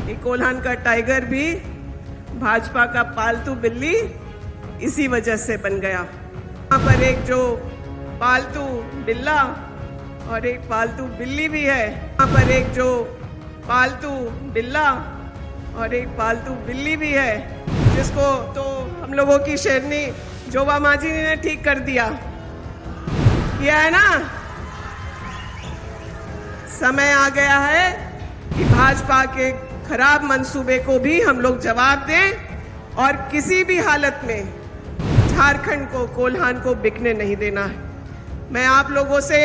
कि कोल्हान का टाइगर भी भाजपा का पालतू बिल्ली इसी वजह से बन गया। यहाँ पर एक जो पालतू बिल्ला और एक पालतू बिल्ली भी है। यहाँ पर एक जो पालतू बिल्ला और एक पालतू बिल्ली भी है, जिसको तो हम लोगों की शेरनी जोबा मांझी ने ठीक कर दिया। किया है ना। समय आ गया है कि भाजपा के खराब मंसूबे को भी हम लोग जवाब दें और किसी भी हालत में झारखंड को, कोल्हान को बिकने नहीं देना है। मैं आप लोगों से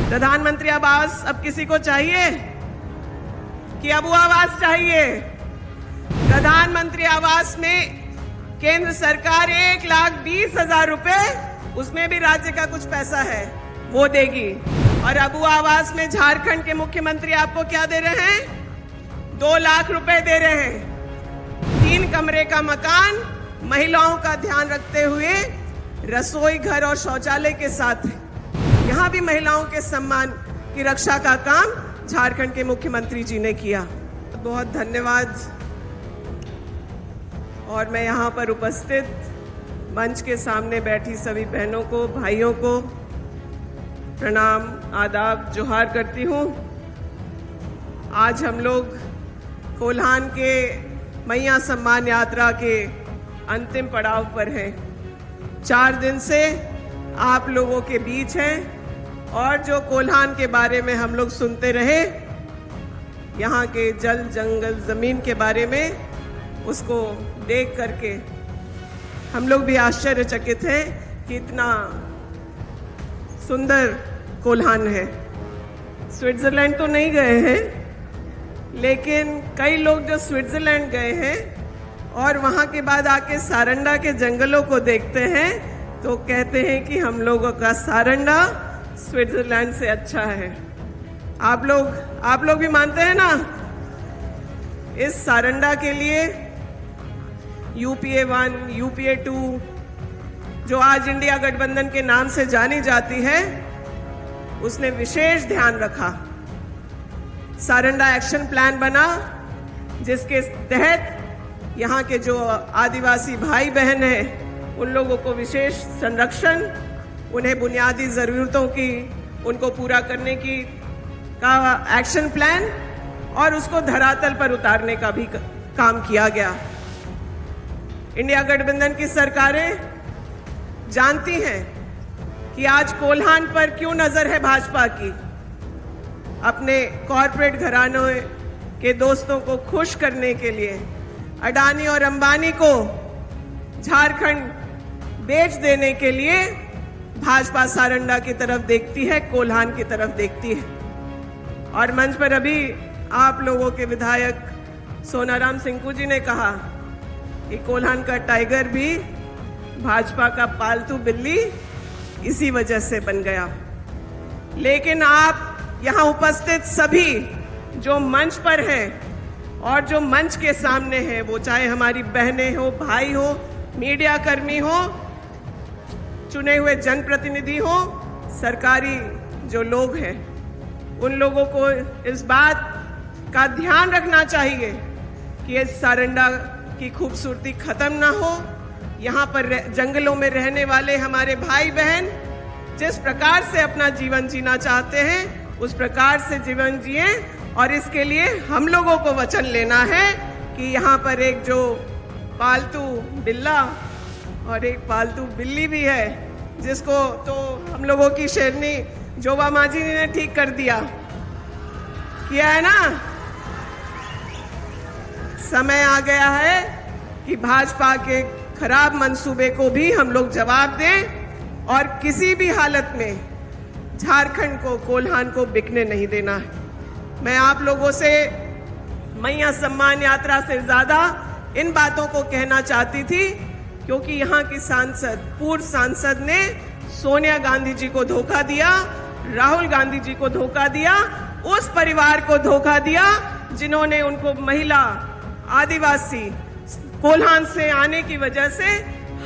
प्रधानमंत्री आवास अब किसी को चाहिए कि अबू आवास चाहिए? प्रधानमंत्री आवास में केंद्र सरकार 1,20,000 रुपए, उसमें भी राज्य का कुछ पैसा है, वो देगी। और अबू आवास में झारखंड के मुख्यमंत्री आपको क्या दे रहे हैं? 2 लाख रुपए दे रहे हैं। 3 कमरे का मकान महिलाओं का ध्यान रखते हुए, रसोई घर और शौचालय के साथ यहाँ भी महिलाओं के सम्मान की रक्षा का काम झारखंड के मुख्यमंत्री जी ने किया। बहुत धन्यवाद। और मैं यहाँ पर उपस्थित मंच के सामने बैठी सभी बहनों को, भाइयों को प्रणाम, आदाब, जोहार करती हूँ। आज हम लोग कोल्हान के मैया सम्मान यात्रा के अंतिम पड़ाव पर हैं। 4 दिन से आप लोगों के बीच हैं और जो कोल्हान के बारे में हम लोग सुनते रहे, यहाँ के जल, जंगल, जमीन के बारे में, उसको देख करके हम लोग भी आश्चर्यचकित हैं कि इतना सुंदर कोल्हान है। स्विट्जरलैंड तो नहीं गए हैं, लेकिन कई लोग जो स्विट्जरलैंड गए हैं और वहाँ के बाद आके सारंडा के जंगलों को देखते हैं तो कहते हैं कि हम लोगों का सारंडा स्विट्जरलैंड से अच्छा है। आप लोग भी मानते हैं ना? इस सारंडा के लिए UPA 1, UPA 2, जो आज इंडिया गठबंधन के नाम से जानी जाती है, उसने विशेष ध्यान रखा। सारंडा एक्शन प्लान बना, जिसके तहत यहाँ के जो आदिवासी भाई बहन हैं, उन लोगों को विशेष संरक्षण, उन्हें बुनियादी ज़रूरतों की, उनको पूरा करने की का एक्शन प्लान और उसको धरातल पर उतारने का भी काम किया गया। इंडिया गठबंधन की सरकारें जानती हैं कि आज कोल्हान पर क्यों नजर है भाजपा की। अपने कॉरपोरेट घरानों के दोस्तों को खुश करने के लिए अडानी और अंबानी को झारखंड बेच देने के लिए भाजपा सारंडा की तरफ देखती है, कोल्हान की तरफ देखती है। और मंच पर अभी आप लोगों के विधायक सोनाराम सिंकू जी ने कहा कि कोल्हान का टाइगर भी भाजपा का पालतू बिल्ली इसी वजह से बन गया। लेकिन आप यहाँ उपस्थित सभी जो मंच पर हैं और जो मंच के सामने हैं, वो चाहे हमारी बहनें हो, भाई हो, मीडिया कर्मी हो, चुने हुए जनप्रतिनिधि हो, सरकारी जो लोग हैं, उन लोगों को इस बात का ध्यान रखना चाहिए कि इस सारंडा की खूबसूरती खत्म ना हो। यहाँ पर जंगलों में रहने वाले हमारे भाई बहन जिस प्रकार से अपना जीवन जीना चाहते हैं, उस प्रकार से जीवन जिए। और इसके लिए हम लोगों को वचन लेना है कि यहाँ पर एक जो पालतू बिल्ला और एक पालतू बिल्ली भी है, जिसको तो हम लोगों की शेरनी जोबा मांझी ने ठीक कर दिया। किया है ना। समय आ गया है कि भाजपा के खराब मंसूबे को भी हम लोग जवाब दें और किसी भी हालत में झारखंड को, कोल्हान को बिकने नहीं देना है। मैं आप लोगों से मैया सम्मान यात्रा से ज्यादा इन बातों को कहना चाहती थी, क्योंकि यहाँ की सांसद, पूर्व सांसद ने सोनिया गांधी जी को धोखा दिया, राहुल गांधी जी को धोखा दिया, उस परिवार को धोखा दिया जिन्होंने उनको महिला, आदिवासी, कोल्हान से आने की वजह से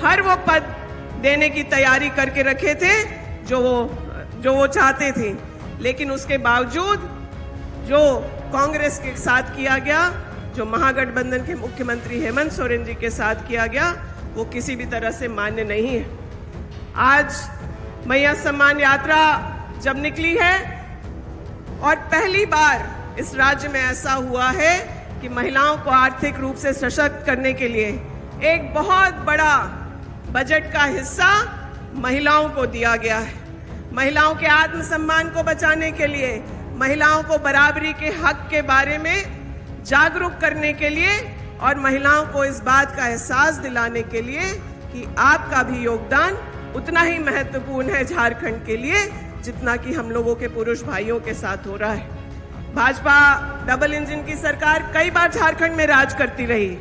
हर वो पद देने की तैयारी करके रखे थे जो वो चाहते थे। लेकिन उसके बावजूद जो कांग्रेस के साथ किया गया, जो महागठबंधन के मुख्यमंत्री हेमंत सोरेन जी के साथ किया गया, वो किसी भी तरह से मान्य नहीं है। आज मैया सम्मान यात्रा जब निकली है और पहली बार इस राज्य में ऐसा हुआ है कि महिलाओं को आर्थिक रूप से सशक्त करने के लिए एक बहुत बड़ा बजट का हिस्सा महिलाओं को दिया गया है। महिलाओं के आत्मसम्मान को बचाने के लिए, महिलाओं को बराबरी के हक के बारे में जागरूक करने के लिए और महिलाओं को इस बात का एहसास दिलाने के लिए कि आपका भी योगदान उतना ही महत्वपूर्ण है झारखंड के लिए जितना कि हम लोगों के पुरुष भाइयों के साथ हो रहा है। भाजपा डबल इंजन की सरकार कई बार झारखंड में राज करती रही।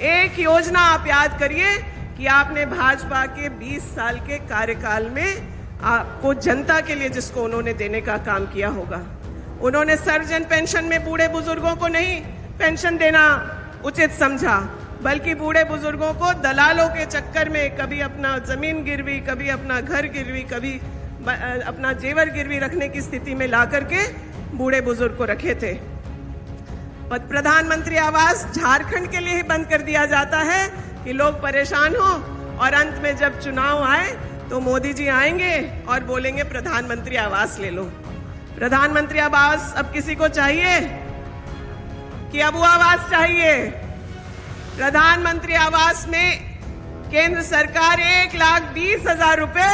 एक योजना आप याद करिए कि आपने भाजपा के 20 साल के कार्यकाल में आपको जनता के लिए जिसको उन्होंने देने का काम किया होगा, उन्होंने सर्वजन पेंशन में बूढ़े बुजुर्गों को नहीं पेंशन देना उचित समझा, बल्कि बूढ़े बुजुर्गों को दलालों के चक्कर में कभी अपना जमीन गिरवी, कभी अपना घर गिरवी, कभी अपना जेवर गिरवी रखने की स्थिति में ला करके बूढ़े बुजुर्ग को रखे थे। प्रधानमंत्री आवास झारखंड के लिए ही बंद कर दिया जाता है कि लोग परेशान हो और अंत में जब चुनाव आए तो मोदी जी आएंगे और बोलेंगे प्रधानमंत्री आवास ले लो। प्रधानमंत्री आवास अब किसी को चाहिए कि अब वो आवास चाहिए? प्रधानमंत्री आवास में केंद्र सरकार 1,20,000 रुपए,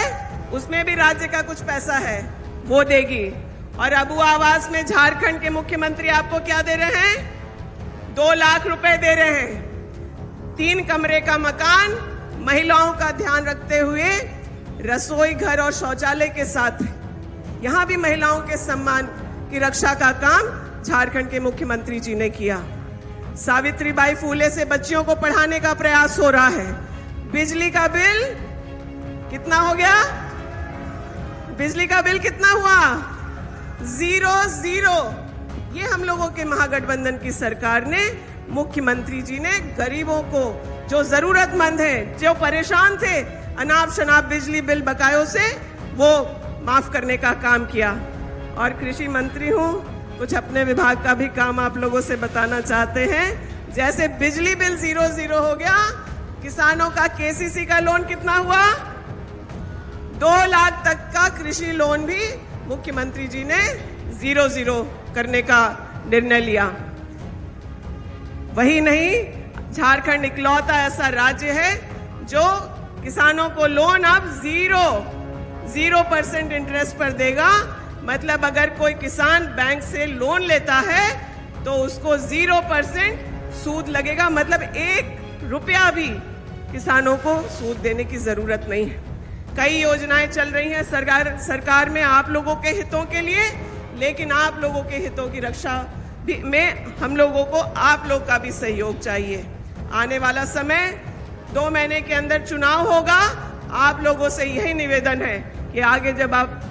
उसमें भी राज्य का कुछ पैसा है, वो देगी। और अबू आवास में झारखंड के मुख्यमंत्री आपको क्या दे रहे हैं? 2 लाख रुपए दे रहे हैं। 3 कमरे का मकान महिलाओं का ध्यान रखते हुए रसोई घर और शौचालय के साथ, यहां भी महिलाओं के सम्मान की रक्षा का काम झारखंड के मुख्यमंत्री जी ने किया। सावित्रीबाई फूले से बच्चियों को पढ़ाने का प्रयास हो रहा है। बिजली का बिल कितना हो गया? बिजली का बिल कितना हुआ? 0। ये हम लोगों के महागठबंधन की सरकार ने, मुख्यमंत्री जी ने गरीबों को, जो जरूरतमंद हैं, जो परेशान थे अनाप शनाप बिजली बिल बकायों से, वो माफ करने का काम किया। और कृषि मंत्री हूं, कुछ अपने विभाग का भी काम आप लोगों से बताना चाहते हैं। जैसे बिजली बिल 0 हो गया, किसानों का केसीसी का लोन कितना हुआ? 2 लाख तक का कृषि लोन भी मुख्यमंत्री जी ने 0 करने का निर्णय लिया। वही नहीं, झारखंड इकलौता ऐसा राज्य है जो किसानों को लोन अब 0% इंटरेस्ट पर देगा। मतलब अगर कोई किसान बैंक से लोन लेता है तो उसको 0% सूद लगेगा। मतलब 1 रुपया भी किसानों को सूद देने की जरूरत नहीं है। कई योजनाएं चल रही हैं सरकार में आप लोगों के हितों के लिए, लेकिन आप लोगों के हितों की रक्षा में हम लोगों को आप लोग का भी सहयोग चाहिए। आने वाला समय 2 महीने के अंदर चुनाव होगा। आप लोगों से यही निवेदन है कि आगे जब आप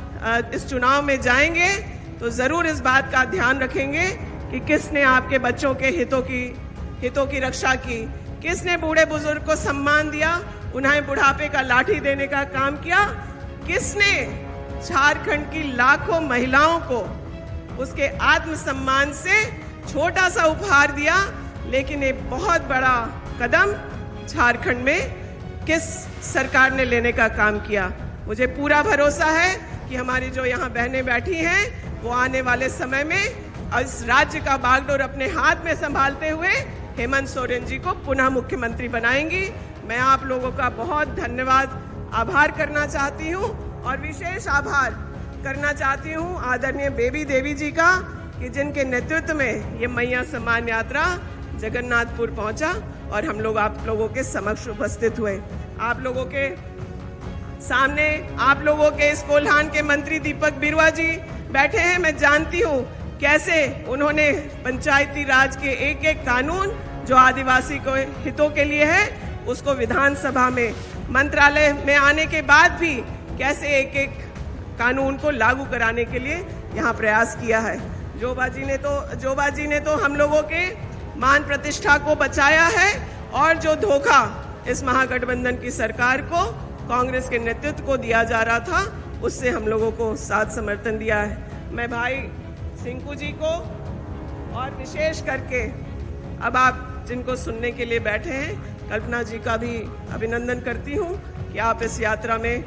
इस चुनाव में जाएंगे तो जरूर इस बात का ध्यान रखेंगे कि किसने आपके बच्चों के हितों की रक्षा की, किसने बूढ़े बुजुर्ग को सम्मान दिया, उन्हें बुढ़ापे का लाठी देने का काम किया, किसने झारखंड की लाखों महिलाओं को उसके आत्मसम्मान से छोटा सा उपहार दिया, लेकिन एक बहुत बड़ा कदम झारखंड में किस सरकार ने लेने का काम किया। मुझे पूरा भरोसा है कि हमारी जो यहाँ बहनें बैठी हैं वो आने वाले समय में इस राज्य का बागडोर अपने हाथ में संभालते हुए हेमंत सोरेन जी को पुनः मुख्यमंत्री बनाएंगी। मैं आप लोगों का बहुत आभार करना चाहती हूँ और विशेष आभार करना चाहती हूँ आदरणीय बेबी देवी जी का, कि जिनके नेतृत्व में ये मैया सम्मान यात्रा जगन्नाथपुर पहुंचा और हम लोग आप लोगों के समक्ष उपस्थित हुए। आप लोगों के सामने आप लोगों के इस कोल्हान के मंत्री दीपक बिरुआ जी बैठे हैं। मैं जानती हूँ कैसे उन्होंने पंचायती राज के एक कानून जो आदिवासी को हितों के लिए है, उसको विधानसभा में मंत्रालय में आने के बाद भी कैसे एक कानून को लागू कराने के लिए यहाँ प्रयास किया है। जोबा जी ने तो हम लोगों के मान प्रतिष्ठा को बचाया है और जो धोखा इस महागठबंधन की सरकार को, कांग्रेस के नेतृत्व को दिया जा रहा था, उससे हम लोगों को साथ समर्थन दिया है। मैं भाई सिंकू जी को और विशेष करके अब आप जिनको सुनने के लिए बैठे हैं, कल्पना जी का भी अभिनंदन करती हूँ कि आप इस यात्रा में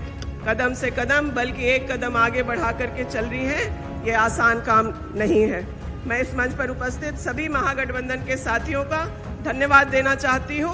कदम से कदम बल्कि एक कदम आगे बढ़ा करके चल रही हैं। ये आसान काम नहीं है। मैं इस मंच पर उपस्थित सभी महागठबंधन के साथियों का धन्यवाद देना चाहती हूँ।